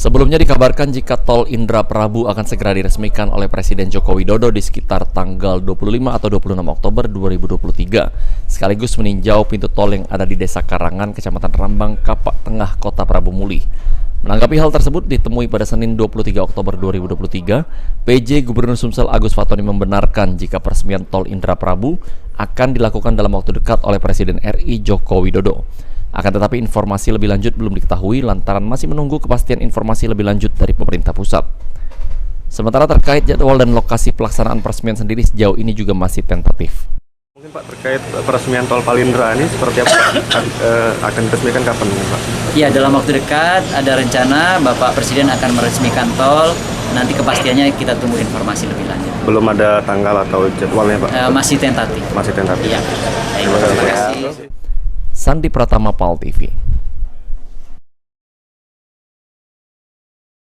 Sebelumnya dikabarkan jika tol Indraprabu akan segera diresmikan oleh Presiden Joko Widodo di sekitar tanggal 25 atau 26 Oktober 2023, sekaligus meninjau pintu tol yang ada di Desa Karangan, Kecamatan Rambang, Kapak Tengah, Kota Prabu Muli. Menanggapi hal tersebut, ditemui pada Senin 23 Oktober 2023, PJ Gubernur Sumsel Agus Fatoni membenarkan jika peresmian tol Indraprabu akan dilakukan dalam waktu dekat oleh Presiden RI Joko Widodo. Akan tetapi informasi lebih lanjut belum diketahui lantaran masih menunggu kepastian informasi lebih lanjut dari pemerintah pusat. Sementara terkait jadwal dan lokasi pelaksanaan peresmian sendiri sejauh ini juga masih tentatif. Mungkin Pak, terkait peresmian tol Palindra ini seperti apa Pak? Akan diresmikan kapan Pak? Ya, dalam waktu dekat ada rencana Bapak Presiden akan meresmikan tol. Nanti kepastiannya kita tunggu informasi lebih lanjut. Belum ada tanggal atau jadwalnya Pak? Masih tentatif. Masih tentatif. Iya. Terima kasih. Sandi Pratama, PAL TV.